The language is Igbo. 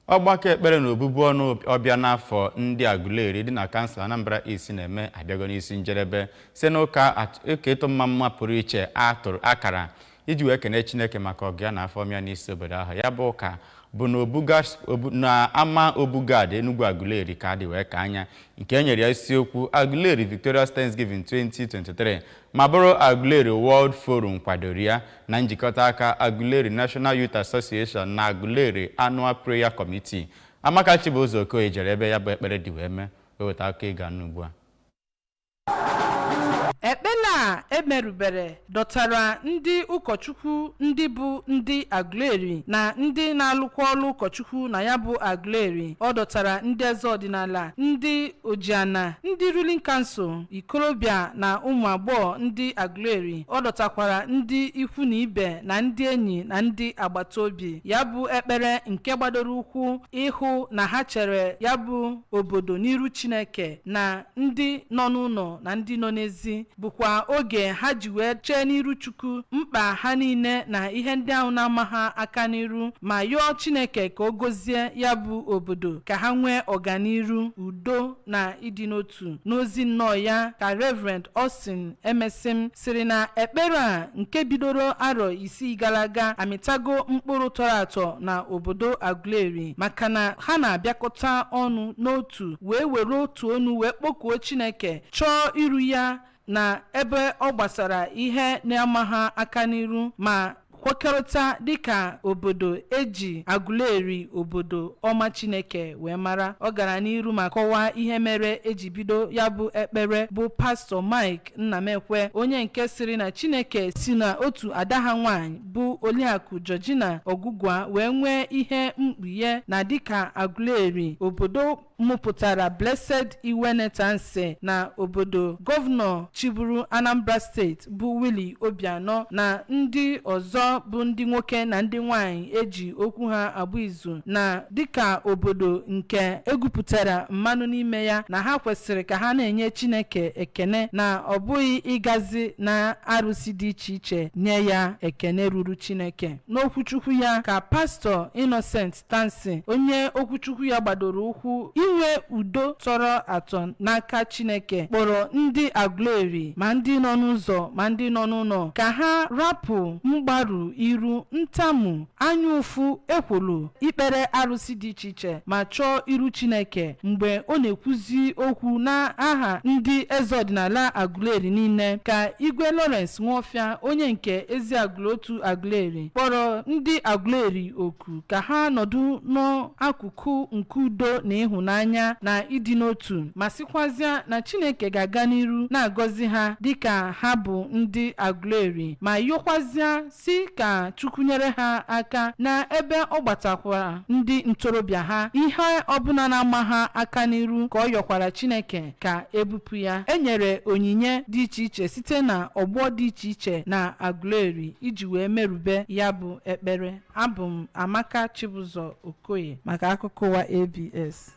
Ogbako Ekpele na obubu ọnụ ọbịa n'afọ ndị Aguleri dị na kansụl Anambra East na-eme abịago n'isi njedebe site n'ụka ịtụ mma pụrụ iche atụrụ akara iji wee kene Chineke maka ọgụ ya na afọ ọmịa n'isi obodo ahụ. Ya bụ ụka bụ na ama Obugad Enugu Aguleri ka dị wee ka anya nke e nyere ya isiokwu Aguleri Victorious Thanksgiving 2023 ma bụrụ Aguleri World Forum kwadoro ya na njikọta aka Aguleri National Youth Association na Aguleri Annual Prayer Committee. Amaka Chibuzo Okoye jere ebe ya bụ ekpere dị wee mee weweta aka ịga n'ugbu a. Ekpele a emerubere dọtara ndị ụkọchukwu ndị bụ ndị Aguleri na ndị na-alụkwa ọrụ ụkọchukwu na ya bụ Aguleri. Ọ dọtara ndị eze ọdịnala, ndị ojiana, ndị ruling council, ikorobịa na ụmụ agbọghọ ndị Aguleri. Ọ dọtakwara ndị ikwu na ibe na ndị enyi na ndị agbata obi. Ya bụ ekpere nke gbadoro ụkwụ ịhụ na ha chere ya bụ obodo n'iru Chineke na ndị nọ n'ụlọ na ndị nọ n'ezi, bụkwa oge ha ji wee chee n'iru Chukwu mkpa ha niile na ihe ndị ahụ na-ama ha aka n'iru ma yọọ Chineke ka o gozie ya bụ obodo ka ha nwee ọganiru, udo na ịdị n'otu. N'ozi nnọọ ya ka Reverend Austin Emesim siri na ekpere a nke bidoro arọ 6 gara aga amịtago mkpụrụ tọrọ atọ na obodo Aguleri maka na ha na-abịakọta ọnụ n'otu wee were otu onu wee kpọkuo Chineke chọọ iru ya na ebe ọ gbasara ihe na-ama ha aka n'iru ma kwekọrịta dịka obodo eji Aguleri obodo ọma Chineke wee mara. Ọ gara n'iru ma kọwaa ihe mere eji bido ya bụ ekpere bụ Pastor Mike Nnamekwe, onye nke siri na Chineke si na otu ada ha nwanyị bụ Oliakụ Georgina Ogugwa wee nwee ihe mkpughe na dịka Aguleri obodo mụpụtara Blessed Iwenetanse na obodo gọvanọ chiburu Anambra State bụ Willie Obianọ na ndị ọzọ bụ ndị nwoke na ndị nwanyị eji okwu ha abụ izu na dịka obodo nke egwupụtara mmanụ n'ime ya na ha kwesịrị ka ha na-enye Chineke ekene na ọ bụghị ịgazi na arụsị dị iche iche nye ya ekene ruru Chineke. N'okwuchukwu ya ka Pastor Innocent Tansi, onye okwuchukwu ya gbadoro ụkwụ inwe udo tọrọ atọ n'aka Chineke, kpọrọ ndị Aguleri ma ndị nọ n'ụzọ ma ndị nọ n'ụlọ ka ha rapụ mgbaru iru, ntamu, anya ụfụ, ekwolu, ikpere arụsị dị iche iche ma chọọ iru Chineke mgbe ọ na-ekwuzi okwu n'aha ndị eze ọdịnala Aguleri niile. Ka Igwe Lawrence Nwofia, onye nke Eziagụlotu Aguleri, kpọrọ ndị Aguleri oku ka ha nọdụ n'akụkụ nke udo na ịhụnanya na ịdị n'otu ma sịkwazịa na Chineke ga-aga n'iru na-agọzi ha dịka ha bụ ndị Aguleri ma yọkwazịa si ka Chukwu nyere ha aka na ebe ọ gbatakwara ndị ntorobịa ha ihe ọbụla na-ama ha aka n'iru ka ọ yọkwara Chineke ka ebupụ ya. E nyere onyinye dị iche iche site na ọgbọ dị iche iche na Aguleri iji wee merube ya bụ ekpere. Abụ m Amaka Chibuzo Okoye maka akụkọ ụwa ABS.